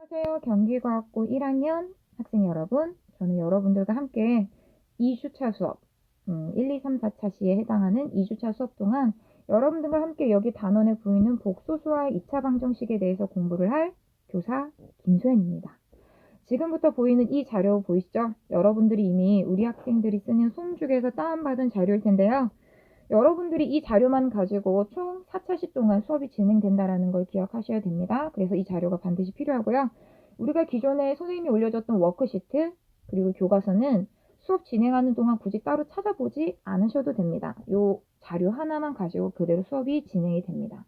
안녕하세요. 경기과학고 1학년 학생 여러분. 저는 여러분들과 함께 2주차 수업, 1, 2, 3, 4차 시에 해당하는 2주차 수업 동안 여러분들과 함께 여기 단원에 보이는 복소수와 2차 방정식에 대해서 공부를 할 교사 김소연입니다. 지금부터 보이는 이 자료 보이시죠? 여러분들이 이미 우리 학생들이 쓰는 송죽에서 다운받은 자료일 텐데요. 여러분들이 이 자료만 가지고 총 4차시 동안 수업이 진행된다는 걸 기억하셔야 됩니다. 그래서 이 자료가 반드시 필요하고요. 우리가 기존에 선생님이 올려줬던 워크시트 그리고 교과서는 수업 진행하는 동안 굳이 따로 찾아보지 않으셔도 됩니다. 이 자료 하나만 가지고 그대로 수업이 진행이 됩니다.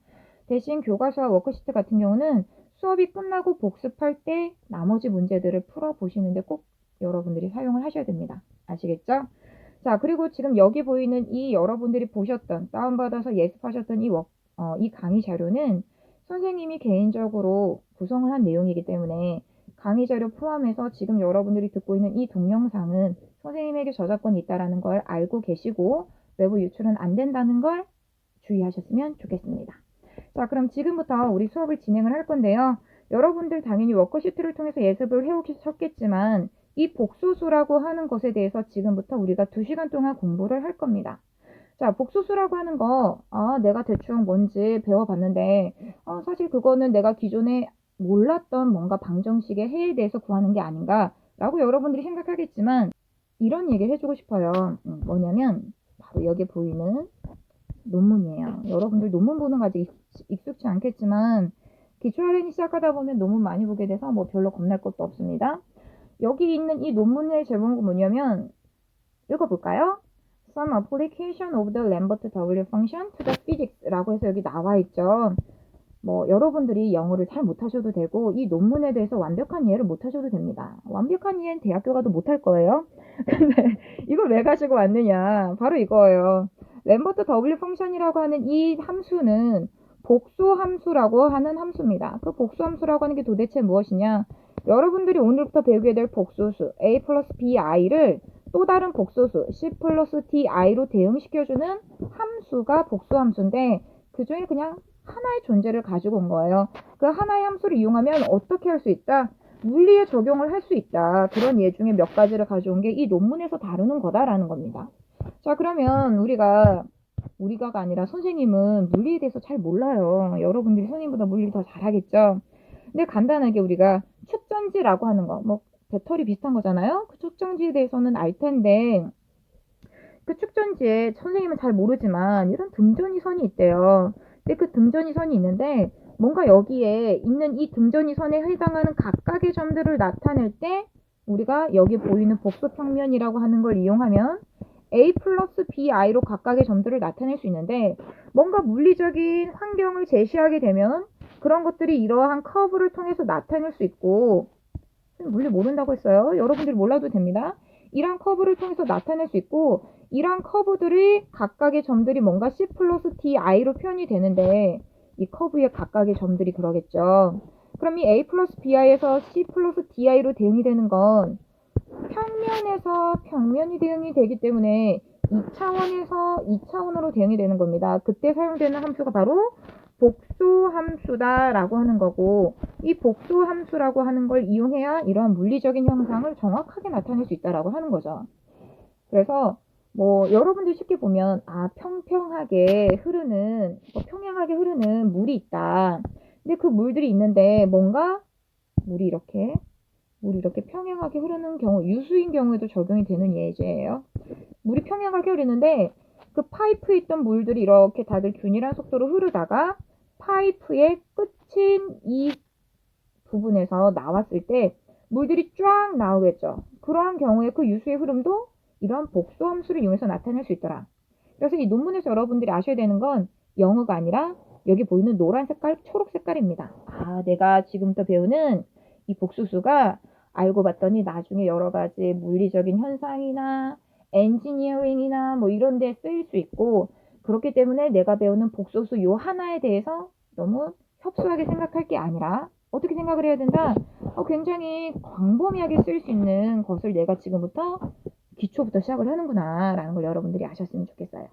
대신 교과서와 워크시트 같은 경우는 수업이 끝나고 복습할 때 나머지 문제들을 풀어보시는데 꼭 여러분들이 사용을 하셔야 됩니다. 아시겠죠? 자, 그리고 지금 여기 보이는 이 여러분들이 보셨던, 다운받아서 예습하셨던 이 강의 자료는 선생님이 개인적으로 구성을 한 내용이기 때문에 강의 자료 포함해서 지금 여러분들이 듣고 있는 이 동영상은 선생님에게 저작권이 있다는 걸 알고 계시고 외부 유출은 안 된다는 걸 주의하셨으면 좋겠습니다. 자, 그럼 지금부터 우리 수업을 진행을 할 건데요. 여러분들 당연히 워크시트를 통해서 예습을 해오셨겠지만 이 복소수라고 하는 것에 대해서 지금부터 우리가 2시간 동안 공부를 할 겁니다. 자, 복소수라고 하는 거, 내가 대충 뭔지 배워봤는데, 사실 그거는 내가 기존에 몰랐던 뭔가 방정식의 해에 대해서 구하는 게 아닌가라고 여러분들이 생각하겠지만, 이런 얘기를 해주고 싶어요. 뭐냐면, 바로 여기 보이는 논문이에요. 여러분들 논문 보는 거 아직 익숙치 않겠지만, 기초할인이 시작하다 보면 논문 많이 보게 돼서 뭐 별로 겁날 것도 없습니다. 여기 있는 이 논문의 제목은 뭐냐면 읽어볼까요? Some application of the Lambert W function to the physics라고 해서 여기 나와 있죠. 뭐 여러분들이 영어를 잘 못하셔도 되고 이 논문에 대해서 완벽한 이해를 못하셔도 됩니다. 완벽한 이해는 대학교 가도 못할 거예요. 근데 이걸 왜 가지고 왔느냐? 바로 이거예요. 램버트 W 펑션이라고 하는 이 함수는 복수함수라고 하는 함수입니다. 그 복수함수라고 하는 게 도대체 무엇이냐? 여러분들이 오늘부터 배우게 될 복소수 a 플러스 bi를 또 다른 복소수 c 플러스 di로 대응시켜주는 함수가 복수함수인데 그 중에 그냥 하나의 존재를 가지고 온 거예요. 그 하나의 함수를 이용하면 어떻게 할 수 있다? 물리에 적용을 할 수 있다. 그런 예 중에 몇 가지를 가져온 게 이 논문에서 다루는 거다라는 겁니다. 자, 그러면 우리가가 아니라 선생님은 물리에 대해서 잘 몰라요. 여러분들이 선생님보다 물리를 더 잘하겠죠. 근데 간단하게 우리가 축전지라고 하는 거, 뭐 배터리 비슷한 거잖아요. 그 축전지에 대해서는 알 텐데 그 축전지에 선생님은 잘 모르지만 이런 등전이선이 있대요. 근데 그 등전이선이 있는데 뭔가 여기에 있는 이 등전이선에 해당하는 각각의 점들을 나타낼 때 우리가 여기 보이는 복소평면이라고 하는 걸 이용하면 a 플러스 bi로 각각의 점들을 나타낼 수 있는데 뭔가 물리적인 환경을 제시하게 되면 그런 것들이 이러한 커브를 통해서 나타낼 수 있고 물리 모른다고 했어요. 여러분들이 몰라도 됩니다. 이러한 커브를 통해서 나타낼 수 있고 이러한 커브들이 각각의 점들이 뭔가 C 플러스 DI로 표현이 되는데 이 커브의 각각의 점들이 그러겠죠. 그럼 이 A 플러스 BI에서 C 플러스 DI로 대응이 되는 건 평면에서 평면이 대응이 되기 때문에 2차원에서 2차원으로 대응이 되는 겁니다. 그때 사용되는 함수가 바로 복수함수다라고 하는 거고 이 복수함수라고 하는 걸 이용해야 이러한 물리적인 형상을 정확하게 나타낼 수 있다라고 하는 거죠. 그래서 뭐 여러분들 쉽게 보면 평평하게 흐르는 물이 있다. 근데 그 물들이 있는데 뭔가 물이 이렇게 평행하게 흐르는 경우, 유수인 경우에도 적용이 되는 예제예요. 물이 평행하게 흐르는데 그 파이프에 있던 물들이 이렇게 다들 균일한 속도로 흐르다가 파이프의 끝인 이 부분에서 나왔을 때 물들이 쫙 나오겠죠. 그러한 경우에 그 유수의 흐름도 이러한 복수함수를 이용해서 나타낼 수 있더라. 그래서 이 논문에서 여러분들이 아셔야 되는 건 영어가 아니라 여기 보이는 노란 색깔, 초록 색깔입니다. 내가 지금부터 배우는 이 복수수가 알고 봤더니 나중에 여러 가지 물리적인 현상이나 엔지니어링이나 뭐 이런 데 쓰일 수 있고 그렇기 때문에 내가 배우는 복소수 요 하나에 대해서 너무 협소하게 생각할 게 아니라 어떻게 생각을 해야 된다? 굉장히 광범위하게 쓸 수 있는 것을 내가 지금부터 기초부터 시작을 하는구나 라는 걸 여러분들이 아셨으면 좋겠어요.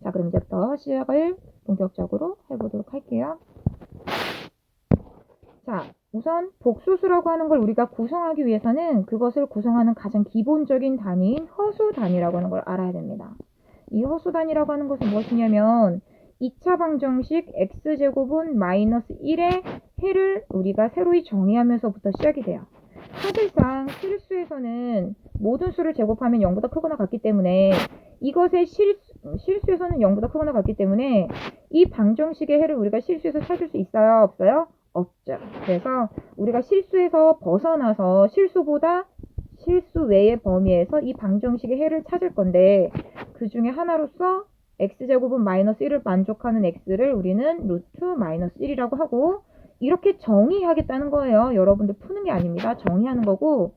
자, 그럼 이제부터 시작을 본격적으로 해보도록 할게요. 자, 우선 복소수라고 하는 걸 우리가 구성하기 위해서는 그것을 구성하는 가장 기본적인 단위인 허수 단위라고 하는 걸 알아야 됩니다. 이 허수 단위라고 하는 것은 무엇이냐면 2차 방정식 x제곱은 마이너스 1의 해를 우리가 새로이 정의하면서부터 시작이 돼요. 사실상 실수에서는 모든 수를 제곱하면 0보다 크거나 같기 때문에 이것의 실수에서는 0보다 크거나 같기 때문에 이 방정식의 해를 우리가 실수에서 찾을 수 있어요? 없어요? 없죠. 그래서 우리가 실수에서 벗어나서 실수 외의 범위에서 이 방정식의 해를 찾을 건데 그 중에 하나로서 x제곱은 마이너스 1을 만족하는 x를 우리는 루트 마이너스 1이라고 하고 이렇게 정의하겠다는 거예요. 여러분들 푸는 게 아닙니다. 정의하는 거고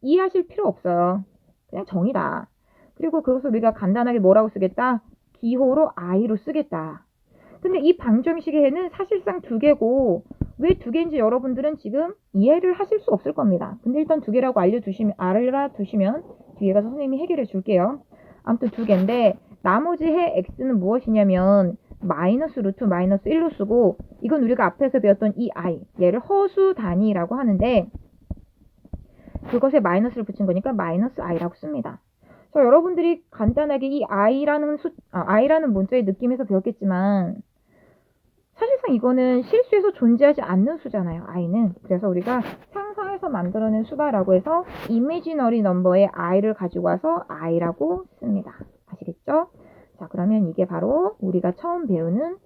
이해하실 필요 없어요. 그냥 정의다. 그리고 그것을 우리가 간단하게 뭐라고 쓰겠다? 기호로 i로 쓰겠다. 근데 이 방정식의 해는 사실상 두 개고 왜 두 개인지 여러분들은 지금 이해를 하실 수 없을 겁니다. 근데 일단 두 개라고 알아두시면 뒤에 가서 선생님이 해결해 줄게요. 아무튼 두 개인데 나머지 해 x는 무엇이냐면 마이너스 루트 마이너스 1로 쓰고 이건 우리가 앞에서 배웠던 이 i 얘를 허수 단위라고 하는데 그것에 마이너스를 붙인 거니까 마이너스 i라고 씁니다. 자, 여러분들이 간단하게 이 i라는 문자의 느낌에서 배웠겠지만 사실상 이거는 실수에서 존재하지 않는 수잖아요. i는. 그래서 우리가 상상해서 만들어낸 수다라고 해서 imaginary number의 i를 가지고 와서 i라고 씁니다. 아시겠죠? 자, 그러면 이게 바로 우리가 처음 배우는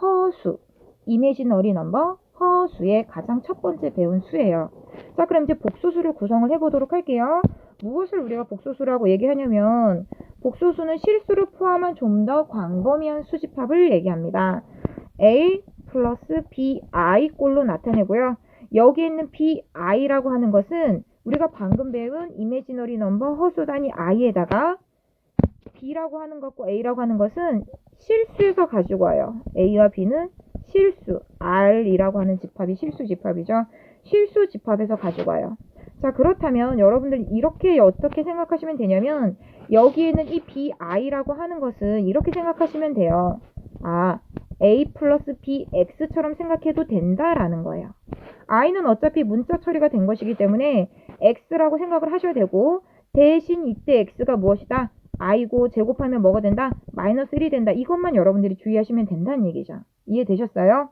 허수, imaginary number, 허수의 가장 첫 번째 배운 수예요. 자, 그럼 이제 복소수를 구성을 해보도록 할게요. 무엇을 우리가 복소수라고 얘기하냐면 복소수는 실수를 포함한 좀 더 광범위한 수집합을 얘기합니다. a 플러스 bi 꼴로 나타내고요. 여기 있는 bi라고 하는 것은 우리가 방금 배운 imaginary number 허수 단위 i에다가 b라고 하는 것과 a라고 하는 것은 실수에서 가지고 와요. a와 b는 실수, r이라고 하는 집합이 실수 집합이죠. 실수 집합에서 가지고 와요. 자, 그렇다면 여러분들 이렇게 어떻게 생각하시면 되냐면 여기에는 이 bi라고 하는 것은 이렇게 생각하시면 돼요. 아, a 플러스 bx처럼 생각해도 된다라는 거예요. i는 어차피 문자 처리가 된 것이기 때문에 x라고 생각을 하셔야 되고 대신 이때 x가 무엇이다? i고 제곱하면 뭐가 된다? 마이너스 1이 된다. 이것만 여러분들이 주의하시면 된다는 얘기죠. 이해되셨어요?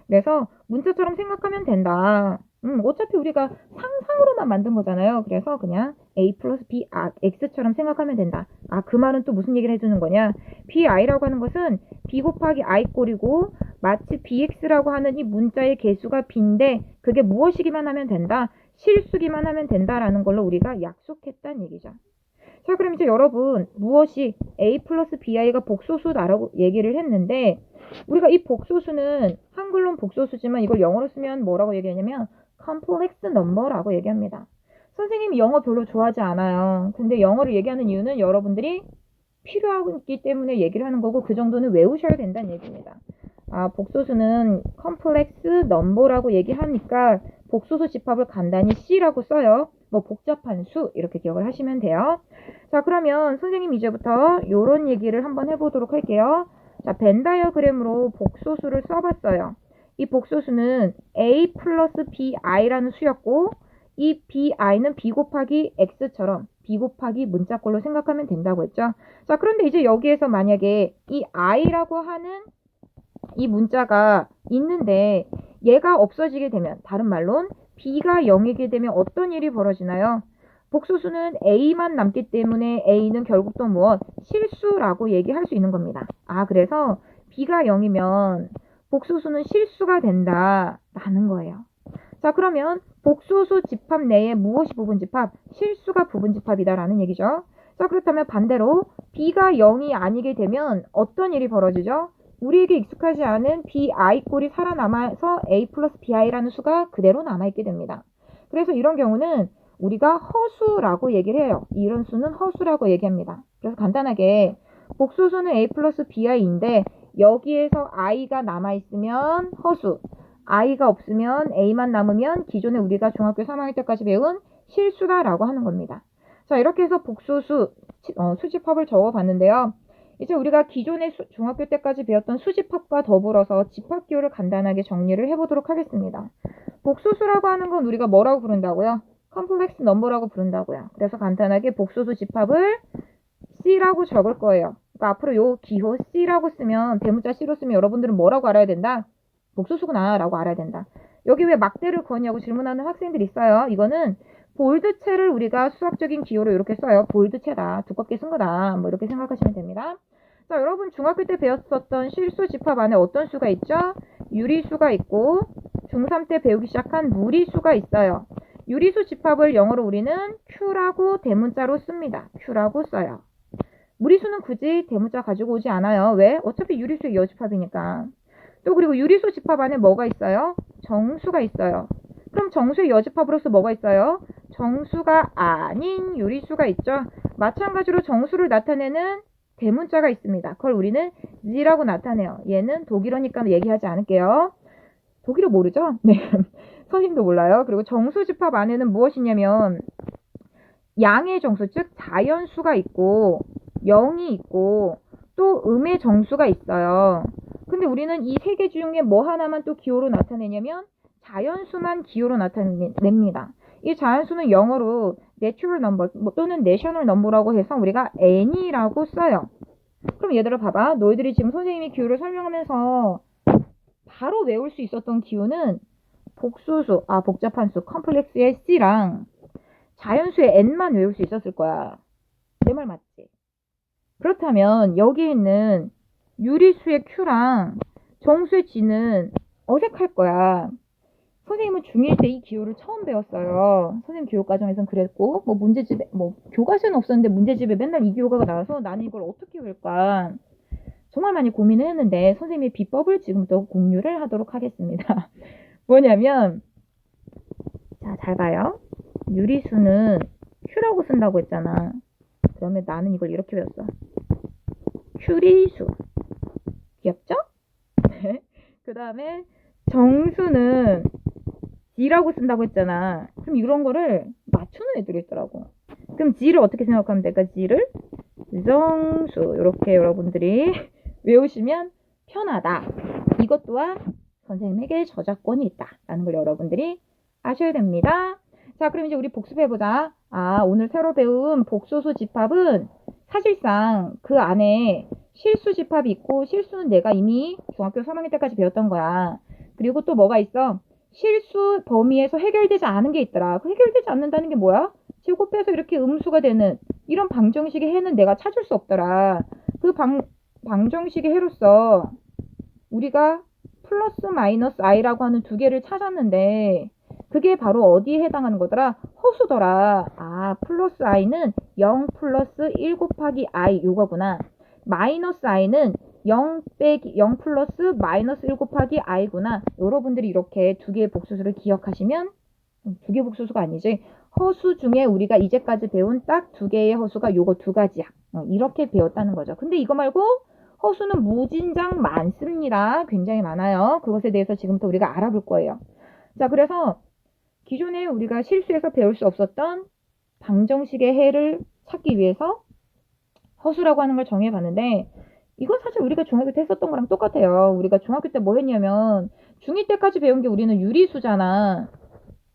그래서 문자처럼 생각하면 된다. 어차피 우리가 상상으로만 만든 거잖아요. 그래서 그냥 a 플러스 b, x처럼 생각하면 된다. 그 말은 또 무슨 얘기를 해주는 거냐? bi라고 하는 것은 b 곱하기 i 꼴이고 마치 bx라고 하는 이 문자의 개수가 b인데 그게 무엇이기만 하면 된다? 실수기만 하면 된다라는 걸로 우리가 약속했다는 얘기죠. 자, 그럼 이제 여러분 무엇이 a 플러스 bi가 복소수다라고 얘기를 했는데 우리가 이 복소수는 한글로는 복소수지만 이걸 영어로 쓰면 뭐라고 얘기하냐면 complex number라고 얘기합니다. 선생님이 영어 별로 좋아하지 않아요. 근데 영어를 얘기하는 이유는 여러분들이 필요하기 때문에 얘기를 하는 거고 그 정도는 외우셔야 된다는 얘기입니다. 복소수는 complex number라고 얘기하니까 복소수 집합을 간단히 C라고 써요. 뭐 복잡한 수 이렇게 기억을 하시면 돼요. 자, 그러면 선생님 이제부터 이런 얘기를 한번 해보도록 할게요. 자, 벤 다이어그램으로 복소수를 써봤어요. 이 복소수는 a 플러스 bi라는 수였고 이 bi는 b 곱하기 x처럼 b 곱하기 문자꼴로 생각하면 된다고 했죠. 자, 그런데 이제 여기에서 만약에 이 i라고 하는 이 문자가 있는데 얘가 없어지게 되면 다른 말로는 b가 0이게 되면 어떤 일이 벌어지나요? 복소수는 a만 남기 때문에 a는 결국 또 무엇? 실수라고 얘기할 수 있는 겁니다. 그래서 b가 0이면 복소수는 실수가 된다라는 거예요. 자, 그러면 복소수 집합 내에 무엇이 부분집합? 실수가 부분집합이다라는 얘기죠. 자, 그렇다면 반대로 b가 0이 아니게 되면 어떤 일이 벌어지죠? 우리에게 익숙하지 않은 bi 꼴이 살아남아서 a 플러스 bi라는 수가 그대로 남아있게 됩니다. 그래서 이런 경우는 우리가 허수라고 얘기를 해요. 이런 수는 허수라고 얘기합니다. 그래서 간단하게 복소수는 a 플러스 bi인데 여기에서 i가 남아있으면 허수, i가 없으면 a만 남으면 기존에 우리가 중학교 3학년 때까지 배운 실수다라고 하는 겁니다. 자, 이렇게 해서 복소수 수집합을 적어봤는데요. 이제 우리가 기존의 중학교 때까지 배웠던 수집합과 더불어서 집합기호를 간단하게 정리를 해보도록 하겠습니다. 복소수라고 하는 건 우리가 뭐라고 부른다고요? 컴플렉스 넘버라고 부른다고요. 그래서 간단하게 복소수 집합을 C라고 적을 거예요. 그러니까 앞으로 요 기호 C라고 쓰면, 대문자 C로 쓰면 여러분들은 뭐라고 알아야 된다? 복소수구나 라고 알아야 된다. 여기 왜 막대를 그었냐고 질문하는 학생들 있어요. 이거는 볼드체를 우리가 수학적인 기호로 이렇게 써요. 볼드체다. 두껍게 쓴 거다. 뭐 이렇게 생각하시면 됩니다. 자, 여러분 중학교 때 배웠었던 실수 집합 안에 어떤 수가 있죠? 유리수가 있고 중3 때 배우기 시작한 무리수가 있어요. 유리수 집합을 영어로 우리는 Q라고 대문자로 씁니다. Q라고 써요. 무리수는 굳이 대문자 가지고 오지 않아요. 왜? 어차피 유리수의 여집합이니까. 또 그리고 유리수 집합 안에 뭐가 있어요? 정수가 있어요. 그럼 정수의 여집합으로서 뭐가 있어요? 정수가 아닌 유리수가 있죠. 마찬가지로 정수를 나타내는 대문자가 있습니다. 그걸 우리는 Z라고 나타내요. 얘는 독일어니까 얘기하지 않을게요. 독일어 모르죠? 네. 선생님도 몰라요. 그리고 정수 집합 안에는 무엇이냐면 양의 정수, 즉 자연수가 있고 0이 있고 또 음의 정수가 있어요. 근데 우리는 이 세 개 중에 뭐 하나만 또 기호로 나타내냐면 자연수만 기호로 나타냅니다. 이 자연수는 영어로 natural number 또는 national number라고 해서 우리가 any라고 써요. 그럼 얘들아 봐봐. 너희들이 지금 선생님이 기호를 설명하면서 바로 외울 수 있었던 기호는 복수수, 복잡한 수, 컴플렉스의 C랑 자연수의 N만 외울 수 있었을 거야. 내 말 맞지? 그렇다면 여기에 있는 유리수의 Q랑 정수의 G는 어색할 거야. 선생님은 중1 때 이 기호를 처음 배웠어요. 선생님 교육과정에선 그랬고, 뭐 문제집에, 뭐 교과서는 없었는데 문제집에 맨날 이 기호가 나와서 나는 이걸 어떻게 외울까 정말 많이 고민을 했는데 선생님의 비법을 지금부터 공유를 하도록 하겠습니다. 뭐냐면, 자, 잘 봐요. 유리수는 Q라고 쓴다고 했잖아. 그러면 나는 이걸 이렇게 배웠어. Q리수. 귀엽죠? 그 다음에 정수는 G라고 쓴다고 했잖아. 그럼 이런 거를 맞추는 애들이 있더라고. 그럼 G를 어떻게 생각하면 될까? G를 정수 이렇게 여러분들이 외우시면 편하다. 이것 또한 선생님에게 저작권이 있다라는 걸 여러분들이 아셔야 됩니다. 자, 그럼 이제 우리 복습해보자. 오늘 새로 배운 복소수 집합은 사실상 그 안에 실수 집합이 있고 실수는 내가 이미 중학교 3학년 때까지 배웠던 거야. 그리고 또 뭐가 있어? 실수 범위에서 해결되지 않은 게 있더라. 그 해결되지 않는다는 게 뭐야? 제곱 빼서 이렇게 음수가 되는 이런 방정식의 해는 내가 찾을 수 없더라. 그 방정식의 해로서 우리가 플러스 마이너스 i라고 하는 두 개를 찾았는데 그게 바로 어디에 해당하는 거더라? 허수더라. 플러스 i는 0 플러스 1 곱하기 i 요거구나. 마이너스 i는 0 플러스 마이너스 1 곱하기 i구나. 여러분들이 이렇게 두 개의 복수수를 기억하시면 두 개의 복수수가 아니지. 허수 중에 우리가 이제까지 배운 딱 두 개의 허수가 요거 두 가지야. 이렇게 배웠다는 거죠. 근데 이거 말고 허수는 무진장 많습니다. 굉장히 많아요. 그것에 대해서 지금부터 우리가 알아볼 거예요. 자, 그래서 기존에 우리가 실수해서 배울 수 없었던 방정식의 해를 찾기 위해서 허수라고 하는 걸 정해봤는데 이건 사실 우리가 중학교 때 했었던 거랑 똑같아요. 우리가 중학교 때 뭐 했냐면 중2 때까지 배운 게 우리는 유리수잖아.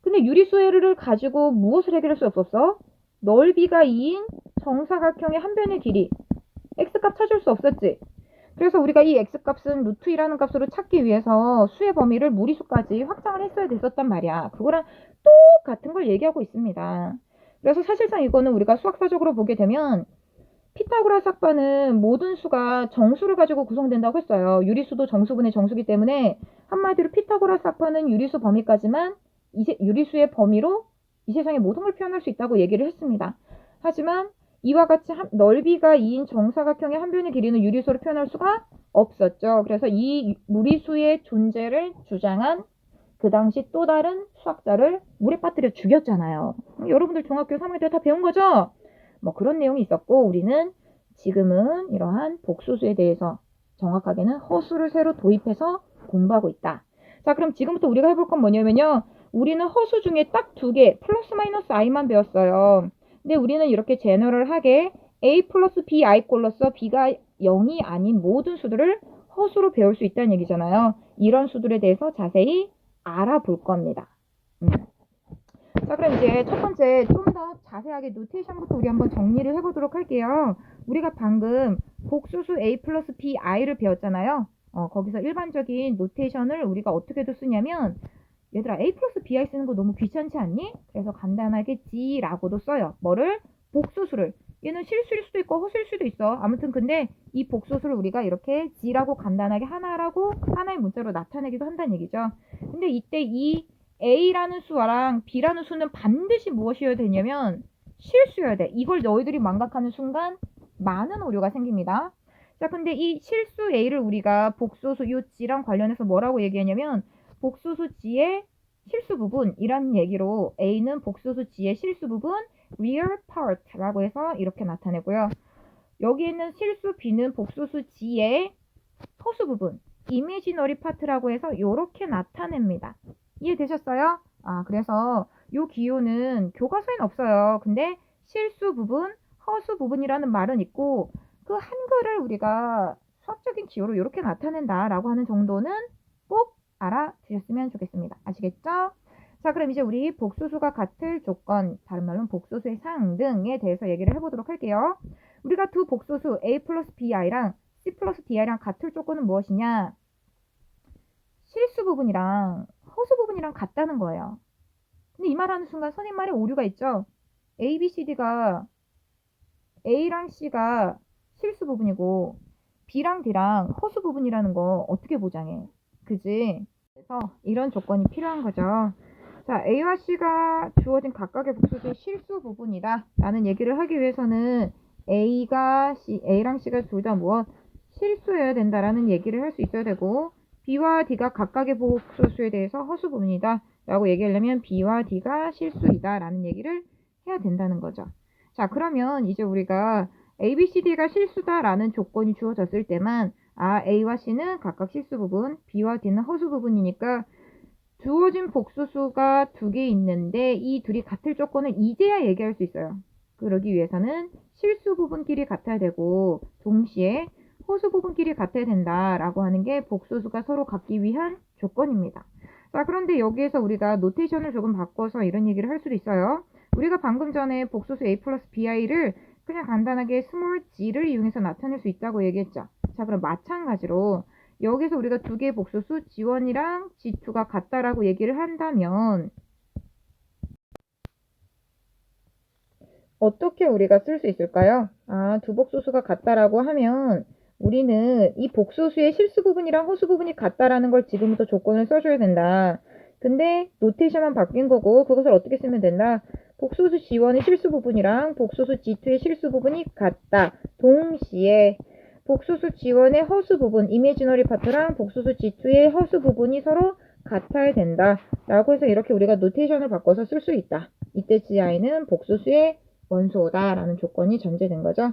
근데 유리수를 가지고 무엇을 해결할 수 없었어? 넓이가 2인 정사각형의 한 변의 길이. x값 찾을 수 없었지. 그래서 우리가 이 x값은 루트 2라는 값으로 찾기 위해서 수의 범위를 무리수까지 확장을 했어야 됐었단 말이야. 그거랑 똑같은 걸 얘기하고 있습니다. 그래서 사실상 이거는 우리가 수학사적으로 보게 되면 피타고라스 학파는 모든 수가 정수를 가지고 구성된다고 했어요. 유리수도 정수분의 정수기 때문에 한마디로 피타고라스 학파는 유리수 범위까지만 유리수의 범위로 이 세상의 모든 걸 표현할 수 있다고 얘기를 했습니다. 하지만 이와 같이 넓이가 2인 정사각형의 한 변의 길이는 유리수로 표현할 수가 없었죠. 그래서 이 무리수의 존재를 주장한 그 당시 또 다른 수학자를 물에 빠뜨려 죽였잖아요. 여러분들 중학교 3학년 때 다 배운 거죠? 뭐 그런 내용이 있었고 우리는 지금은 이러한 복소수에 대해서 정확하게는 허수를 새로 도입해서 공부하고 있다. 자, 그럼 지금부터 우리가 해볼 건 뭐냐면요. 우리는 허수 중에 딱 두 개 플러스 마이너스 i만 배웠어요. 근데 우리는 이렇게 제너럴하게 a 플러스 b i 꼴로써 b가 0이 아닌 모든 수들을 허수로 배울 수 있다는 얘기잖아요. 이런 수들에 대해서 자세히 알아볼 겁니다. 자, 그럼 이제 첫 번째 좀 더 자세하게 노테이션부터 우리 한번 정리를 해보도록 할게요. 우리가 방금 복수수 a 플러스 bi를 배웠잖아요. 거기서 일반적인 노테이션을 우리가 어떻게도 쓰냐면 얘들아 a 플러스 bi 쓰는 거 너무 귀찮지 않니? 그래서 간단하게 g라고도 써요. 뭐를? 복수수를. 얘는 실수일 수도 있고 허수일 수도 있어. 아무튼 근데 이 복수수를 우리가 이렇게 g라고 간단하게 하나라고 하나의 문자로 나타내기도 한다는 얘기죠. 근데 이때 이 a라는 수랑 b라는 수는 반드시 무엇이어야 되냐면 실수여야 돼. 이걸 너희들이 망각하는 순간 많은 오류가 생깁니다. 자, 근데 이 실수 a를 우리가 복수수 요 g랑 관련해서 뭐라고 얘기하냐면 복수수 g의 실수 부분이라는 얘기로 a는 복수수 g의 실수 부분 real part라고 해서 이렇게 나타내고요. 여기 있는 실수 b는 복수수 g의 허수 부분 imaginary part라고 해서 이렇게 나타냅니다. 이해되셨어요? 그래서 요 기호는 교과서에는 없어요. 근데 실수 부분, 허수 부분이라는 말은 있고 그 한글을 우리가 수학적인 기호로 이렇게 나타낸다라고 하는 정도는 꼭 알아두셨으면 좋겠습니다. 아시겠죠? 자, 그럼 이제 우리 복수수가 같을 조건, 다른 말로는 복수수의 상등에 대해서 얘기를 해보도록 할게요. 우리가 두 복수수 a 플러스 bi랑 c 플러스 di랑 같을 조건은 무엇이냐? 실수 부분이랑 허수 부분이랑 같다는 거예요. 근데 이 말하는 순간 선생님 말에 오류가 있죠? A, B, C, D가 A랑 C가 실수 부분이고 B랑 D랑 허수 부분이라는 거 어떻게 보장해? 그지? 그래서 이런 조건이 필요한 거죠. 자, A와 C가 주어진 각각의 복수수의 실수 부분이다 라는 얘기를 하기 위해서는 A랑 C가 둘 다 무엇? 실수여야 된다라는 얘기를 할 수 있어야 되고 B와 D가 각각의 복수수에 대해서 허수 부분이다 라고 얘기하려면 B와 D가 실수이다 라는 얘기를 해야 된다는 거죠. 자, 그러면 이제 우리가 A, B, C, D가 실수다 라는 조건이 주어졌을 때만 A와 C는 각각 실수 부분, B와 D는 허수 부분이니까 주어진 복수수가 두 개 있는데 이 둘이 같을 조건을 이제야 얘기할 수 있어요. 그러기 위해서는 실수 부분끼리 같아야 되고 동시에 허수 부분끼리 같아야 된다라고 하는 게 복수수가 서로 같기 위한 조건입니다. 자, 그런데 여기에서 우리가 노테이션을 조금 바꿔서 이런 얘기를 할 수도 있어요. 우리가 방금 전에 복수수 a 플러스 bi를 그냥 간단하게 스몰 g를 이용해서 나타낼 수 있다고 얘기했죠. 자, 그럼 마찬가지로 여기서 우리가 두 개의 복수수 G1이랑 G2가 같다라고 얘기를 한다면 어떻게 우리가 쓸 수 있을까요? 두 복수수가 같다라고 하면 우리는 이 복수수의 실수 부분이랑 허수 부분이 같다라는 걸 지금부터 조건을 써줘야 된다. 근데 노테이션만 바뀐 거고 그것을 어떻게 쓰면 된다? 복수수 G1의 실수 부분이랑 복수수 G2의 실수 부분이 같다. 동시에 복수수 G1의 허수 부분, 이미지너리 파트랑 복수수 G2의 허수 부분이 서로 같아야 된다. 라고 해서 이렇게 우리가 노테이션을 바꿔서 쓸 수 있다. 이때 GI는 복수수의 원소다라는 조건이 전제된 거죠.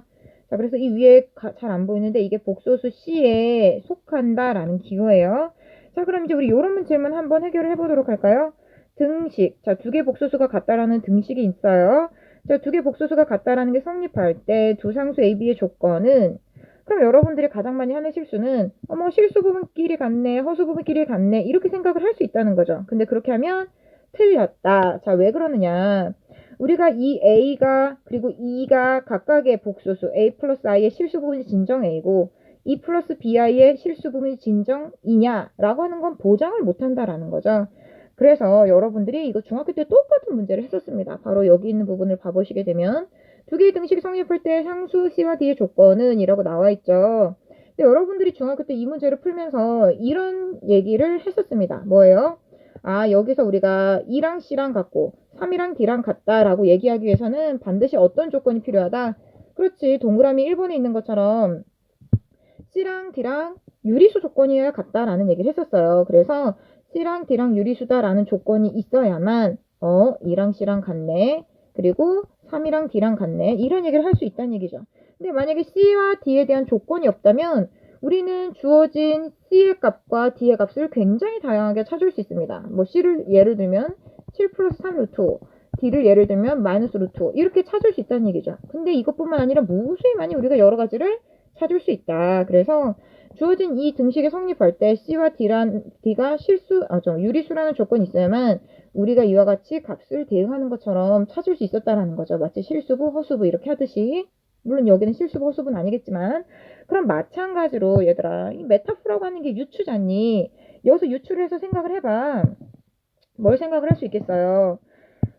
자, 그래서 이 위에 잘 안 보이는데 이게 복수수 C에 속한다라는 기호예요. 자, 그럼 이제 우리 이런 문제만 한번 해결을 해보도록 할까요? 등식. 자, 두 개 복수수가 같다라는 등식이 있어요. 자, 두 개 복수수가 같다라는 게 성립할 때 두 상수 A, B의 조건은 그럼 여러분들이 가장 많이 하는 실수는 실수 부분끼리 같네, 허수 부분끼리 같네 이렇게 생각을 할 수 있다는 거죠. 근데 그렇게 하면 틀렸다. 자, 왜 그러느냐? 우리가 이 A가 그리고 E가 각각의 복수수 A 플러스 I의 실수 부분이 진정 A고 E 플러스 BI의 실수 부분이 진정 E냐라고 하는 건 보장을 못한다라는 거죠. 그래서 여러분들이 이거 중학교 때 똑같은 문제를 했었습니다. 바로 여기 있는 부분을 봐보시게 되면 두 개의 등식 성립할 때 상수 C와 D의 조건은 이라고 나와 있죠. 근데 여러분들이 중학교 때 이 문제를 풀면서 이런 얘기를 했었습니다. 뭐예요? 여기서 우리가 2랑 C랑 같고 3이랑 D랑 같다라고 얘기하기 위해서는 반드시 어떤 조건이 필요하다? 그렇지, 동그라미 1번에 있는 것처럼 C랑 D랑 유리수 조건이어야 같다라는 얘기를 했었어요. 그래서 C랑 D랑 유리수다라는 조건이 있어야만 2랑 C랑 같네. 그리고 3이랑 D랑 같네. 이런 얘기를 할 수 있다는 얘기죠. 근데 만약에 C와 D에 대한 조건이 없다면 우리는 주어진 C의 값과 D의 값을 굉장히 다양하게 찾을 수 있습니다. C를 예를 들면 7 플러스 3 루트 5, D를 예를 들면 마이너스 루트 5 이렇게 찾을 수 있다는 얘기죠. 근데 이것뿐만 아니라 무수히 많이 우리가 여러 가지를 찾을 수 있다. 그래서 주어진 이 등식이 성립할 때 C와 D가 유리수라는 조건이 있어야만 우리가 이와 같이 값을 대응하는 것처럼 찾을 수 있었다라는 거죠. 마치 실수부, 허수부 이렇게 하듯이. 물론 여기는 실수부, 허수부는 아니겠지만 그럼 마찬가지로 얘들아 이 메타포라고 하는 게 유추잖니. 여기서 유추를 해서 생각을 해봐. 뭘 생각을 할 수 있겠어요?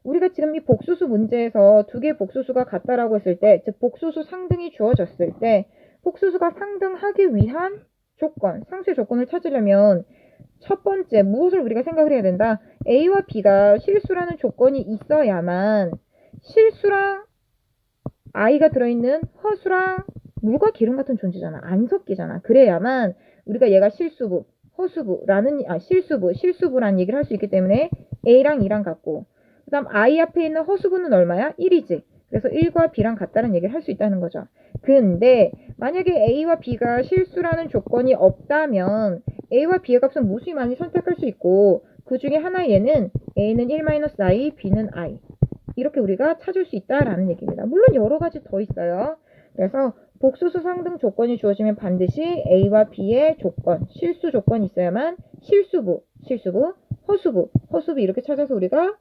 우리가 지금 이 복수수 문제에서 두 개의 복수수가 같다라고 했을 때, 즉 복수수 상등이 주어졌을 때 복수수가 상등하기 위한 조건, 상수의 조건을 찾으려면 첫 번째 무엇을 우리가 생각을 해야 된다? A와 B가 실수라는 조건이 있어야만 실수랑 I가 들어있는 허수랑 물과 기름 같은 존재잖아. 안 섞이잖아. 그래야만 우리가 얘가 실수부, 실수부라는 얘기를 할 수 있기 때문에 A랑 2랑 같고 그 다음 I 앞에 있는 허수부는 얼마야? 1이지. 그래서 1과 B랑 같다는 얘기를 할 수 있다는 거죠. 근데 만약에 A와 B가 실수라는 조건이 없다면 A와 B의 값은 무수히 많이 선택할 수 있고 그 중에 하나 얘는 A는 1-I, B는 I. 이렇게 우리가 찾을 수 있다라는 얘기입니다. 물론 여러 가지 더 있어요. 그래서 복수수 상등 조건이 주어지면 반드시 A와 B의 조건, 실수 조건이 있어야만 실수부, 허수부 이렇게 찾아서 우리가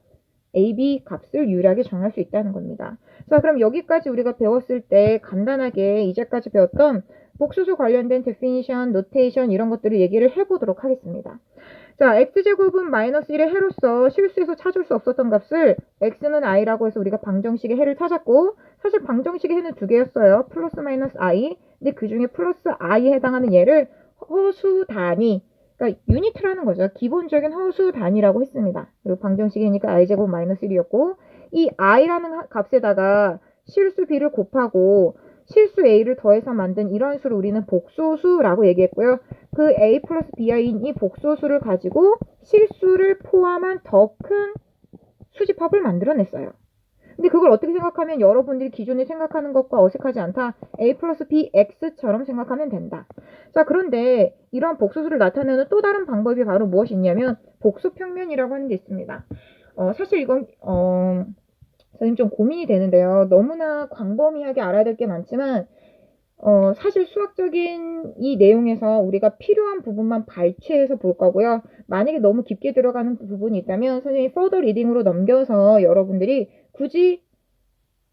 A, B 값을 유리하게 정할 수 있다는 겁니다. 자, 그럼 여기까지 우리가 배웠을 때 간단하게 이제까지 배웠던 복수수 관련된 definition, notation 이런 것들을 얘기를 해보도록 하겠습니다. 자, x제곱은 마이너스 1의 해로서 실수에서 찾을 수 없었던 값을 x는 i라고 해서 우리가 방정식의 해를 찾았고 사실 방정식의 해는 두 개였어요. 플러스 마이너스 i. 근데 그 중에 플러스 i에 해당하는 얘를 허수 단위, 그러니까 유니트라는 거죠. 기본적인 허수 단위라고 했습니다. 그리고 방정식이니까 i제곱 마이너스 1이었고 이 i라는 값에다가 실수 b를 곱하고 실수 a를 더해서 만든 이런 수를 우리는 복소수라고 얘기했고요. 그 a 플러스 bi인 이 복소수를 가지고 실수를 포함한 더 큰 수집합을 만들어냈어요. 근데 그걸 어떻게 생각하면 여러분들이 기존에 생각하는 것과 어색하지 않다. a 플러스 bx처럼 생각하면 된다. 자, 그런데 이러한 복소수를 나타내는 또 다른 방법이 바로 무엇이 있냐면 복소평면이라고 하는 게 있습니다. 사실 이건 선생님 좀 고민이 되는데요. 너무나 광범위하게 알아야 될 게 많지만 사실 수학적인 이 내용에서 우리가 필요한 부분만 발췌해서 볼 거고요. 만약에 너무 깊게 들어가는 부분이 있다면 선생님이 further reading으로 넘겨서 여러분들이 굳이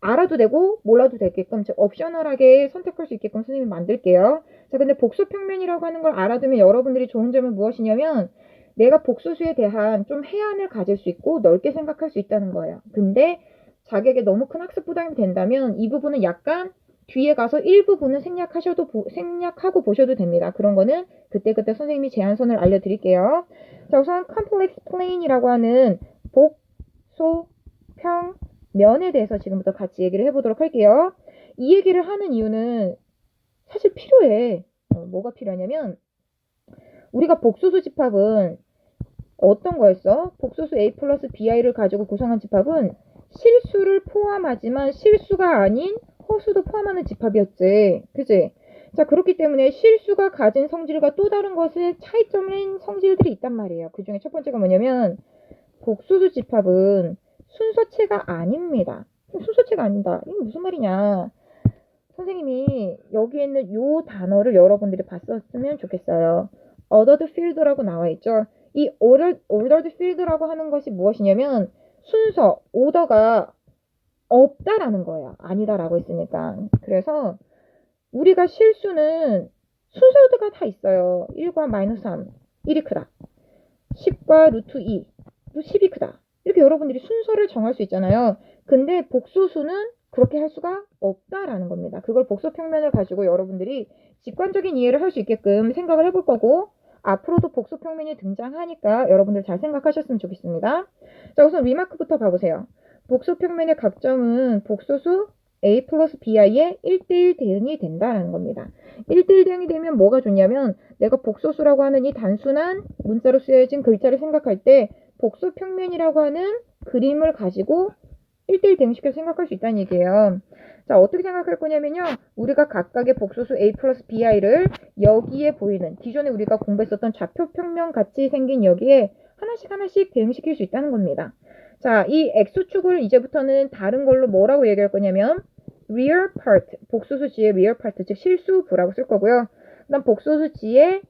알아도 되고 몰라도 되게끔 즉 옵셔널하게 선택할 수 있게끔 선생님이 만들게요. 자, 근데 복수평면이라고 하는 걸 알아두면 여러분들이 좋은 점은 무엇이냐면 내가 복수수에 대한 좀 해안을 가질 수 있고 넓게 생각할 수 있다는 거예요. 근데 자기에게 너무 큰 학습 부담이 된다면 이 부분은 약간 뒤에 가서 일부분은 생략하고 보셔도 됩니다. 그런 거는 그때그때 선생님이 제한선을 알려드릴게요. 자, 우선 complex plane이라고 하는 복소평면에 대해서 지금부터 같이 얘기를 해보도록 할게요. 이 얘기를 하는 이유는 사실 필요해. 뭐가 필요하냐면 우리가 복소수 집합은 어떤 거였어? 복소수 a 플러스 bi를 가지고 구성한 집합은 실수를 포함하지만 실수가 아닌 허수도 포함하는 집합이었지. 그치? 자, 그렇기 때문에 실수가 가진 성질과 또 다른 것의 차이점인 성질들이 있단 말이에요. 그 중에 첫 번째가 뭐냐면 복소수 집합은 순서체가 아닙니다. 순서체가 아니다. 이게 무슨 말이냐? 선생님이 여기에 있는 요 단어를 여러분들이 봤었으면 좋겠어요. ordered field라고 나와 있죠. 이 ordered field라고 하는 것이 무엇이냐면 순서, 오더가 없다라는 거예요. 아니다라고 했으니까. 그래서 우리가 실수는 순서가 다 있어요. 1과 마이너스 3, 1이 크다. 10과 루트 2, 10이 크다. 이렇게 여러분들이 순서를 정할 수 있잖아요. 근데 복소수는 그렇게 할 수가 없다라는 겁니다. 그걸 복소평면을 가지고 여러분들이 직관적인 이해를 할 수 있게끔 생각을 해볼 거고 앞으로도 복소평면이 등장하니까 여러분들 잘 생각하셨으면 좋겠습니다. 자, 우선 리마크부터 봐보세요. 복소평면의 각점은 복소수 a 플러스 bi의 1대1 대응이 된다라는 겁니다. 1대1 대응이 되면 뭐가 좋냐면 내가 복소수라고 하는 이 단순한 문자로 쓰여진 글자를 생각할 때 복소평면이라고 하는 그림을 가지고 1대1 대응시켜서 생각할 수 있다는 얘기예요. 자, 어떻게 생각할 거냐면요. 우리가 각각의 복소수 a 플러스 bi를 여기에 보이는 기존에 우리가 공부했었던 좌표평면 같이 생긴 여기에 하나씩 대응시킬 수 있다는 겁니다. 자, 이 x축을 이제부터는 다른 걸로 뭐라고 얘기할 거냐면 real part, 복소수 지의 real part, 즉 실수부라고 쓸 거고요. 그다음 복소수 지의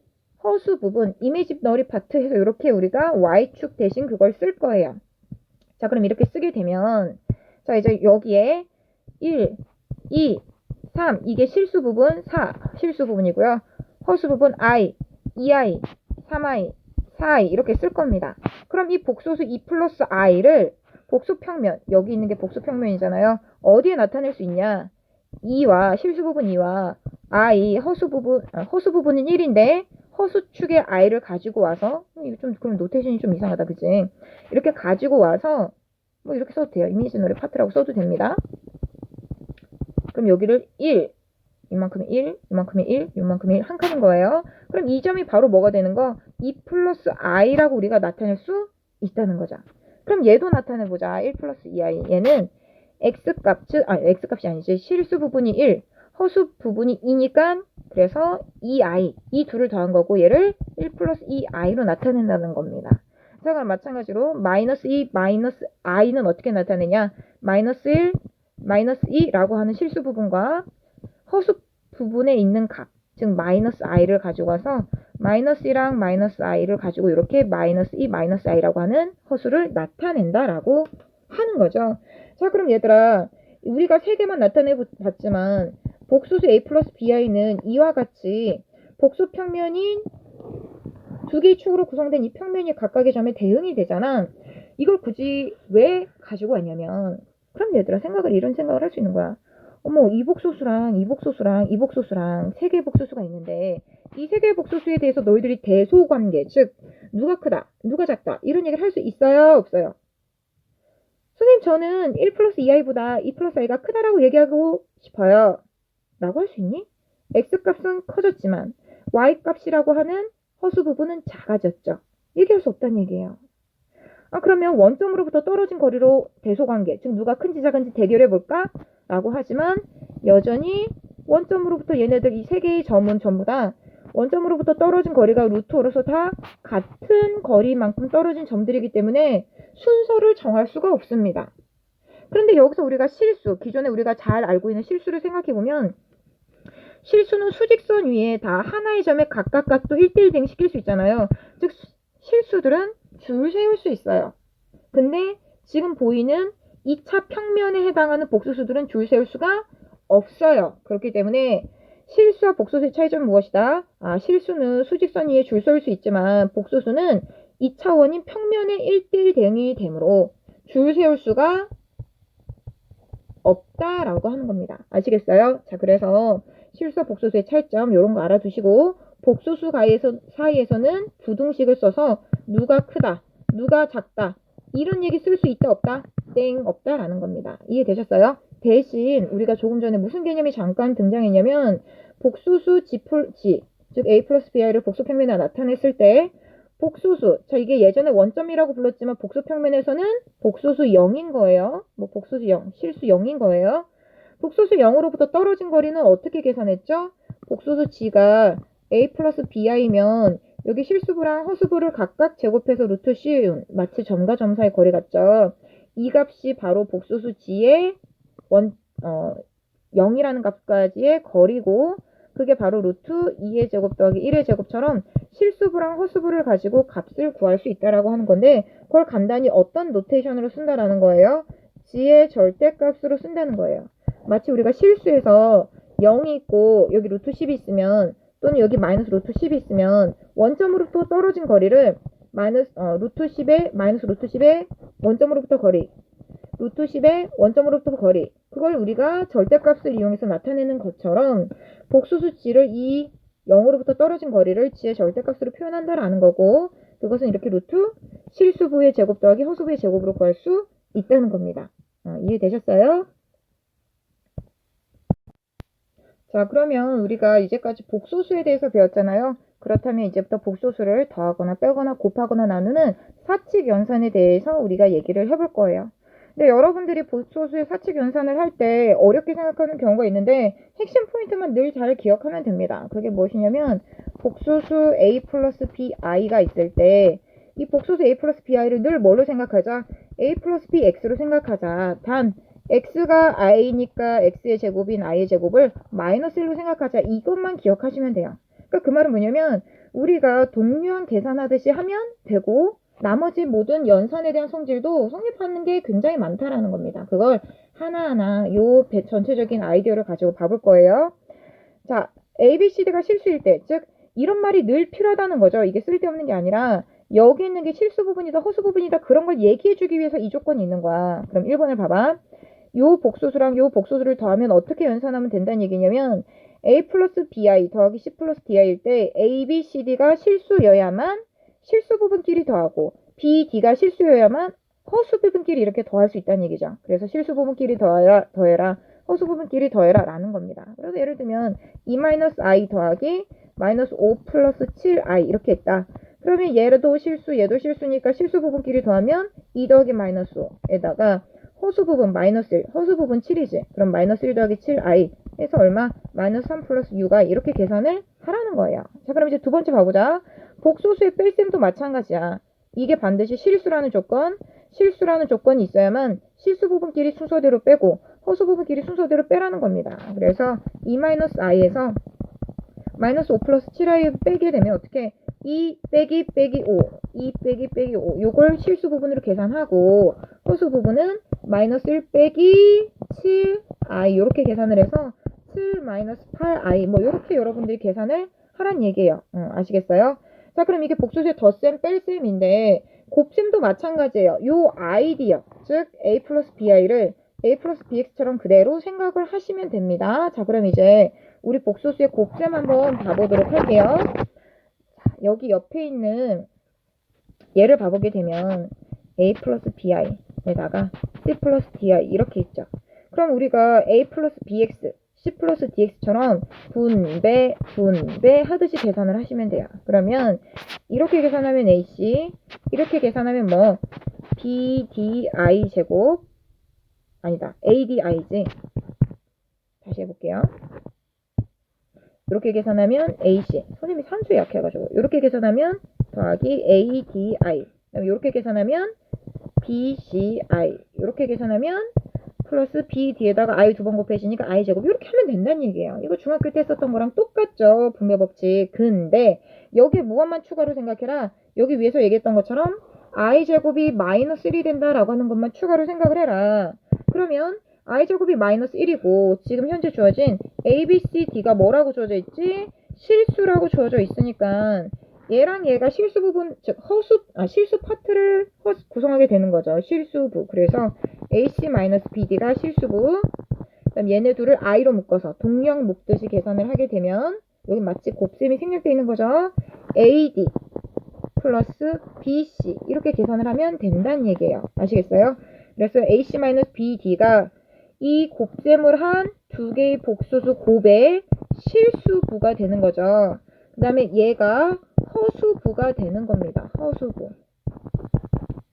허수 부분, imaginary part 해서 이렇게 우리가 y축 대신 그걸 쓸 거예요. 자, 그럼 이렇게 쓰게 되면 자, 이제 여기에 1, 2, 3 이게 실수 부분 4 실수 부분이고요. 허수 부분 i, 2i, 3i, 4i 이렇게 쓸 겁니다. 그럼 이 복소수 2 플러스 i를 복수평면, 여기 있는 게 복수평면이잖아요. 어디에 나타낼 수 있냐? 2와 실수 부분 2와 i 허수 부분은 1인데 허수축의 i를 가지고 와서 이거 좀 그럼 노테이션이 좀 이상하다, 그지? 이렇게 가지고 와서 뭐 이렇게 써도 돼요. 이미지너리 파트라고 써도 됩니다. 그럼 여기를 1, 이만큼이 1, 이만큼이 1, 이만큼이 1 한 칸인 거예요. 그럼 이 점이 바로 뭐가 되는 거? 2 플러스 i라고 우리가 나타낼 수 있다는 거죠. 그럼 얘도 나타내보자. 1 플러스 2i. 얘는 x값, 즉, x값이 아니지. 실수 부분이 1, 허수 부분이 2니까 그래서 2i, 이 둘을 더한 거고 얘를 1 플러스 2i로 나타낸다는 겁니다. 자, 그럼 마찬가지로 마이너스 2, 마이너스 i는 어떻게 나타내냐? 마이너스 1, 마이너스 2라고 하는 실수 부분과 허수 부분에 있는 값, 즉 마이너스 i를 가지고 와서 마이너스 1랑 마이너스 i를 가지고 이렇게 마이너스 2, 마이너스 i라고 하는 허수를 나타낸다라고 하는 거죠. 자, 그럼 얘들아, 우리가 세 개만 나타내 봤지만 복소수 a 플러스 bi는 이와 같이 복수 평면인 두 개의 축으로 구성된 이 평면이 각각의 점에 대응이 되잖아. 이걸 굳이 왜 가지고 왔냐면, 그럼 얘들아 이런 생각을 할 수 있는 거야. 어머, 이 복소수랑 이 복소수랑 이 복소수랑 세 개의 복소수가 있는데 이 세 개의 복소수에 대해서 너희들이 대소관계, 즉 누가 크다, 누가 작다 이런 얘기를 할 수 있어요, 없어요? 선생님, 저는 1 플러스 2i보다 2 플러스 i가 크다라고 얘기하고 싶어요. 라고 할 수 있니? x값은 커졌지만 y값이라고 하는 허수 부분은 작아졌죠. 얘기할 수 없다는 얘기예요. 그러면 원점으로부터 떨어진 거리로 대소관계, 즉 누가 큰지 작은지 대결해 볼까? 라고 하지만 여전히 원점으로부터 얘네들 이 세 개의 점은 전부 다 원점으로부터 떨어진 거리가 루트 5로서 다 같은 거리만큼 떨어진 점들이기 때문에 순서를 정할 수가 없습니다. 그런데 여기서 우리가 실수, 기존에 우리가 잘 알고 있는 실수를 생각해 보면 실수는 수직선 위에 다 하나의 점에 각각 각도 1대1 대응시킬 수 있잖아요. 즉 실수들은 줄 세울 수 있어요. 근데 지금 보이는 2차 평면에 해당하는 복소수들은 줄 세울 수가 없어요. 그렇기 때문에 실수와 복소수의 차이점은 무엇이다? 실수는 수직선 위에 줄 세울 수 있지만 복소수는 2차원인 평면의 1대1 대응이 되므로 줄 세울 수가 없다라고 하는 겁니다. 아시겠어요? 자, 그래서 실수와 복소수의 차이점 이런 거 알아두시고 복소수 사이에서는 부등식을 써서 누가 크다, 누가 작다 이런 얘기 쓸 수 있다 없다? 땡, 없다라는 겁니다. 이해되셨어요? 대신 우리가 조금 전에 무슨 개념이 잠깐 등장했냐면 복소수 G, 즉 A 플러스 BI를 복소평면에 나타냈을 때 복소수, 자 이게 예전에 원점이라고 불렀지만 복소평면에서는 복소수 0인 거예요. 뭐 복소수 0, 실수 0인 거예요. 복소수 0으로부터 떨어진 거리는 어떻게 계산했죠? 복소수 G가 A 플러스 BI면 여기 실수부랑 허수부를 각각 제곱해서 루트 씌운 마치 점과 점 사이 거리 같죠? 이 값이 바로 복소수 G의 0이라는 값까지의 거리고 그게 바로 루트 2의 제곱 더하기 1의 제곱처럼 실수부랑 허수부를 가지고 값을 구할 수 있다라고 하는 건데 그걸 간단히 어떤 노테이션으로 쓴다라는 거예요? G의 절대값으로 쓴다는 거예요. 마치 우리가 실수에서 0이 있고 여기 루트 10이 있으면 또는 여기 마이너스 루트 10이 있으면 원점으로부터 떨어진 거리를 루트 10에 마이너스 루트 10의 원점으로부터 거리 루트 10의 원점으로부터 거리 그걸 우리가 절대값을 이용해서 나타내는 것처럼 복소수 G를 이 0으로부터 떨어진 거리를 G의 절대값으로 표현한다라는 거고 그것은 이렇게 루트 실수부의 제곱 더하기 허수부의 제곱으로 구할 수 있다는 겁니다. 이해되셨어요? 자, 그러면 우리가 이제까지 복소수에 대해서 배웠잖아요. 그렇다면 이제부터 복소수를 더하거나 빼거나 곱하거나 나누는 사칙 연산에 대해서 우리가 얘기를 해볼 거예요. 근데 여러분들이 복소수의 사칙 연산을 할 때 어렵게 생각하는 경우가 있는데 핵심 포인트만 늘 잘 기억하면 됩니다. 그게 무엇이냐면 복소수 A 플러스 BI가 있을 때 이 복소수 A 플러스 BI를 늘 뭘로 생각하자? A 플러스 BX로 생각하자. 단 x가 i니까 x의 제곱인 i의 제곱을 마이너스 1로 생각하자. 이것만 기억하시면 돼요. 그러니까 그 말은 뭐냐면 우리가 동류항 계산하듯이 하면 되고 나머지 모든 연산에 대한 성질도 성립하는 게 굉장히 많다라는 겁니다. 그걸 하나하나 요 전체적인 아이디어를 가지고 봐볼 거예요. 자, A, B, C, D가 실수일 때, 즉 이런 말이 늘 필요하다는 거죠. 이게 쓸데없는 게 아니라 여기 있는 게 실수 부분이다, 허수 부분이다 그런 걸 얘기해주기 위해서 이 조건이 있는 거야. 그럼 1번을 봐봐. 요 복소수랑 요 복소수를 더하면 어떻게 연산하면 된다는 얘기냐면 A 플러스 BI 더하기 C 플러스 DI일 때 A, B, C, D가 실수여야만 실수 부분끼리 더하고 B, D가 실수여야만 허수 부분끼리 이렇게 더할 수 있다는 얘기죠. 그래서 실수 부분끼리 더해라 허수 부분끼리 더해라 라는 겁니다. 그래서 예를 들면 2-i 더하기 마이너스 5 플러스 7i 이렇게 했다. 그러면 얘도 실수 얘도 실수니까 실수 부분끼리 더하면 2 더하기 마이너스 5에다가 허수 부분 마이너스 1, 허수 부분 7이지. 그럼 마이너스 1 더하기 7i 해서 얼마? 마이너스 3 플러스 6i 이렇게 계산을 하라는 거예요. 자, 그럼 이제 두 번째 봐보자. 복소수의 뺄셈도 마찬가지야. 이게 반드시 실수라는 조건이 있어야만 실수 부분끼리 순서대로 빼고 허수 부분끼리 순서대로 빼라는 겁니다. 그래서 2-i에서 마이너스 5 플러스 7i 빼게 되면 어떻게 2 빼기 5, 2 빼기 5 요걸 실수 부분으로 계산하고 허수 부분은 마이너스 1 빼기 7i 요렇게 계산을 해서 7 마이너스 8i 뭐 요렇게 여러분들이 계산을 하란 얘기예요. 아시겠어요? 자, 그럼 이게 복소수의 덧셈 뺄셈인데 곱셈도 마찬가지예요. 요 id요. 즉 a 플러스 bi를 a 플러스 bx처럼 그대로 생각을 하시면 됩니다. 자, 그럼 이제 우리 복소수의 곱셈 한번 봐보도록 할게요. 자, 여기 옆에 있는 얘를 봐보게 되면 a 플러스 bi에다가 c 플러스 di 이렇게 있죠. 그럼 우리가 a 플러스 bx, c 플러스 dx처럼 분배 하듯이 계산을 하시면 돼요. 그러면 이렇게 계산하면 ac, 이렇게 계산하면 뭐 bdi 제곱 아니다 adi지. 다시 해볼게요. 이렇게 계산하면 AC. 선생님이 산수에 약해가지고 이렇게 계산하면 더하기 ADI. 그다음에 이렇게 계산하면 BCI. 이렇게 계산하면 플러스 B 뒤에다가 I 두 번 곱해지니까 I 제곱. 이렇게 하면 된다는 얘기예요. 이거 중학교 때 썼던 거랑 똑같죠. 분배 법칙. 근데 여기에 무엇만 추가로 생각해라. 여기 위에서 얘기했던 것처럼 I 제곱이 마이너스 1이 된다라고 하는 것만 추가로 생각을 해라. 그러면 i제곱이 마이너스 1이고 지금 현재 주어진 a, b, c, d가 뭐라고 주어져 있지? 실수라고 주어져 있으니까 얘랑 얘가 실수 부분, 즉 실수 파트를 구성하게 되는 거죠. 실수부. 그래서 ac-bd가 실수부. 그다음 얘네 둘을 i로 묶어서 동령 묶듯이 계산을 하게 되면 여기 마치 곱셈이 생략되어 있는 거죠. ad 플러스 bc 이렇게 계산을 하면 된다는 얘기예요. 아시겠어요? 그래서 ac-bd가 이 곱셈을 한 두 개의 복소수 곱의 실수부가 되는 거죠. 그 다음에 얘가 허수부가 되는 겁니다. 허수부.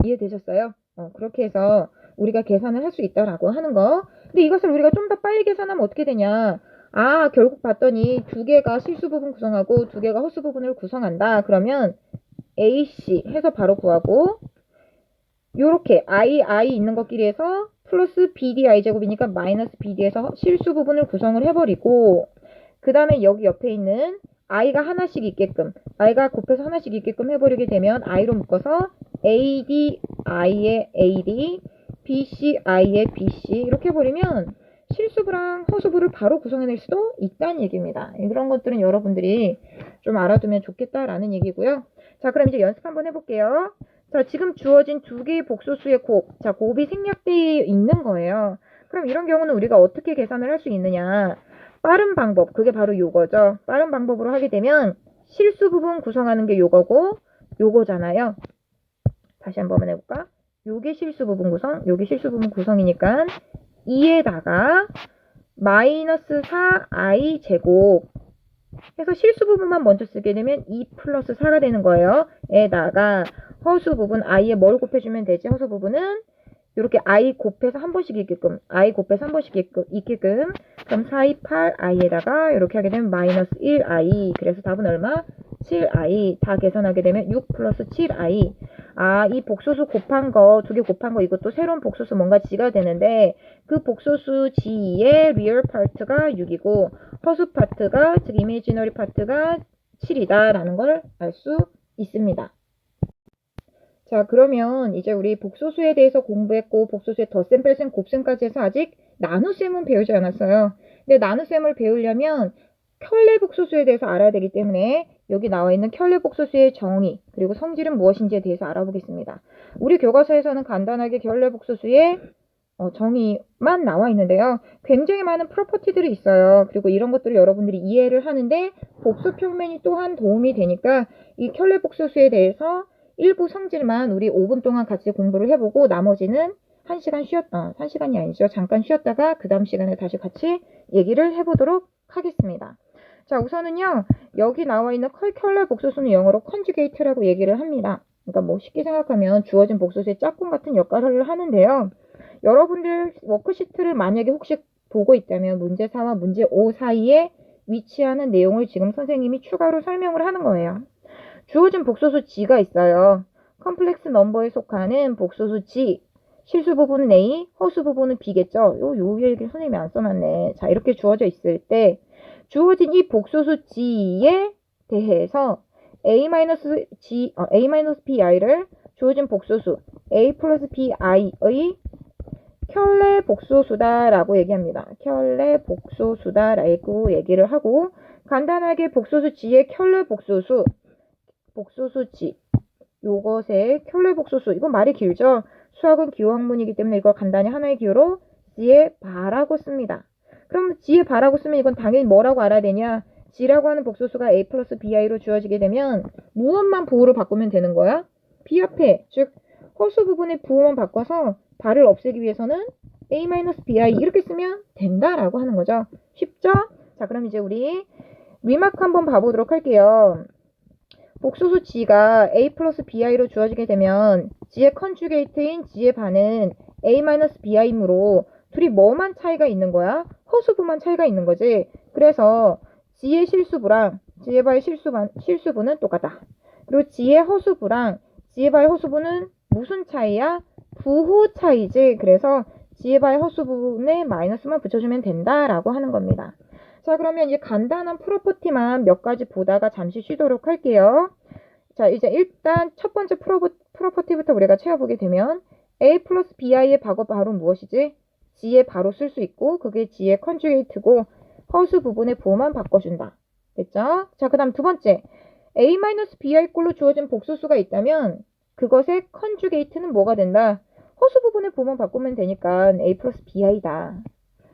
이해되셨어요? 그렇게 해서 우리가 계산을 할 수 있다라고 하는 거. 근데 이것을 우리가 좀 더 빨리 계산하면 어떻게 되냐. 결국 봤더니 두 개가 실수 부분 구성하고 두 개가 허수 부분을 구성한다. 그러면 AC 해서 바로 구하고 요렇게 I 있는 것끼리 해서 플러스 BDI 제곱이니까 마이너스 BD에서 실수 부분을 구성을 해버리고 그 다음에 여기 옆에 있는 I가 하나씩 있게끔 I가 곱해서 하나씩 있게끔 해버리게 되면 I로 묶어서 ADI의 AD BCI의 BC 이렇게 해버리면 실수부랑 허수부를 바로 구성해낼 수도 있다는 얘기입니다. 그런 것들은 여러분들이 좀 알아두면 좋겠다라는 얘기고요. 자, 그럼 이제 연습 한번 해볼게요. 자, 지금 주어진 두 개의 복소수의 곱. 자, 곱이 생략되어 있는 거예요. 그럼 이런 경우는 우리가 어떻게 계산을 할 수 있느냐. 빠른 방법. 그게 바로 요거죠. 빠른 방법으로 하게 되면 실수 부분 구성하는 게 요거고 요거잖아요. 다시 한번 해볼까? 요게 실수 부분 구성, 요게 실수 부분 구성이니까 2에다가 마이너스 4i 제곱 해서 실수 부분만 먼저 쓰게 되면 2 플러스 4가 되는 거예요. 에다가 허수 부분 i에 뭘 곱해주면 되지? 허수 부분은 이렇게 i 곱해서 한 번씩 있게끔 i 곱해서 한 번씩 있게끔 그럼 4, 2, 8i에다가 이렇게 하게 되면 마이너스 1i 그래서 답은 얼마? 7i 다 계산하게 되면 6 플러스 7i. 아, 이 복소수 곱한 거, 두 개 곱한 거 이것도 새로운 복소수 뭔가 g가 되는데 그 복소수 g의 리얼 파트가 6이고 허수 파트가, 즉 이미지너리 파트가 7이다 라는 걸 알 수 있습니다. 자, 그러면 이제 우리 복소수에 대해서 공부했고 복소수의 덧셈, 뺄셈, 곱셈까지 해서 아직 나눗셈은 배우지 않았어요. 근데 나눗셈을 배우려면 켤레 복소수에 대해서 알아야 되기 때문에 여기 나와 있는 켤레 복소수의 정의 그리고 성질은 무엇인지에 대해서 알아보겠습니다. 우리 교과서에서는 간단하게 켤레 복소수의 정의만 나와 있는데요. 굉장히 많은 프로퍼티들이 있어요. 그리고 이런 것들을 여러분들이 이해를 하는데 복수 평면이 또한 도움이 되니까 이 켤레 복소수에 대해서 일부 성질만 우리 5분 동안 같이 공부를 해보고 나머지는 1시간이 아니죠. 잠깐 쉬었다가 그 다음 시간에 다시 같이 얘기를 해보도록 하겠습니다. 자, 우선은요. 여기 나와 있는 켤레 복소수는 영어로 컨주게이트라고 얘기를 합니다. 그러니까 뭐 쉽게 생각하면 주어진 복소수의 짝꿍 같은 역할을 하는데요. 여러분들 워크시트를 만약에 혹시 보고 있다면 문제 4와 문제 5 사이에 위치하는 내용을 지금 선생님이 추가로 설명을 하는 거예요. 주어진 복소수 g가 있어요. 컴플렉스 넘버에 속하는 복소수 g. 실수 부분은 a, 허수 부분은 b겠죠. 요 얘기를 선생님이 안 써놨네. 자, 이렇게 주어져 있을 때 주어진 이 복소수 g에 대해서 a-bi를 주어진 복소수 a 플러스 bi의 켤레 복소수다라고 얘기합니다. 켤레 복소수다라고 얘기를 하고 간단하게 복소수 g의 켤레 복소수 G 요것의 켤레 복소수 이건 말이 길죠. 수학은 기호 학문이기 때문에 이걸 간단히 하나의 기호로 g의 바라고 씁니다. 그럼 g의 바라고 쓰면 이건 당연히 뭐라고 알아야 되냐. g라고 하는 복소수가 a 플러스 bi로 주어지게 되면 무엇만 부호로 바꾸면 되는 거야? b 앞에 즉 허수 부분의 부호만 바꿔서 바를 없애기 위해서는 a-bi 이렇게 쓰면 된다라고 하는 거죠. 쉽죠? 자, 그럼 이제 우리 리마크 한번 봐보도록 할게요. 복소수 g가 a 플러스 bi로 주어지게 되면 g의 컨주게이트인 g의 반은 a-bi이므로 둘이 뭐만 차이가 있는 거야? 허수부만 차이가 있는 거지. 그래서 g의 실수부랑 g의 바의 실수부는 똑같다. 그리고 g의 허수부랑 g의 바의 허수부는 무슨 차이야? 부호 차이지. 그래서 g의 바의 허수부분에 마이너스만 붙여주면 된다라고 하는 겁니다. 자, 그러면 이제 간단한 프로퍼티만 몇 가지 보다가 잠시 쉬도록 할게요. 자, 이제 일단 첫 번째 프로퍼티부터 우리가 채워보게 되면 a 플러스 bi의 바로 무엇이지? g에 바로 쓸 수 있고 그게 g의 컨주게이트고 허수 부분의 부호만 바꿔준다. 됐죠? 자, 그 다음 두 번째 a-bi 꼴로 주어진 복소수가 있다면 그것의 컨주게이트는 뭐가 된다? 허수 부분의 부호만 바꾸면 되니까 a 플러스 bi다.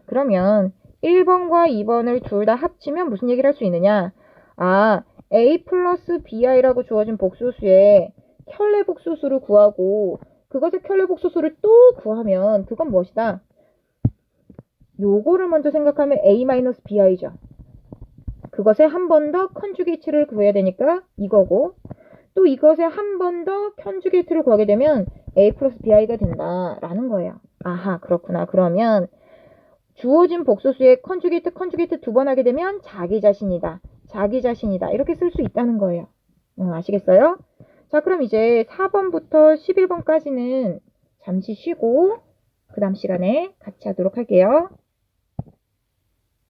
그러면 1번과 2번을 둘 다 합치면 무슨 얘기를 할 수 있느냐? 아, a 플러스 bi라고 주어진 복소수의 켤레 복소수를 구하고 그것의 켤레 복소수를 또 구하면 그건 무엇이다? 요거를 먼저 생각하면 a-bi죠. 그것에 한 번 더 컨주게이트를 구해야 되니까 이거고 또 이것에 한 번 더 컨주게이트를 구하게 되면 a 플러스 bi가 된다라는 거예요. 아하, 그렇구나. 그러면 주어진 복소수의 컨주게이트 두 번 하게 되면 자기 자신이다. 이렇게 쓸 수 있다는 거예요. 아시겠어요? 자, 그럼 이제 4번부터 11번까지는 잠시 쉬고 그 다음 시간에 같이 하도록 할게요.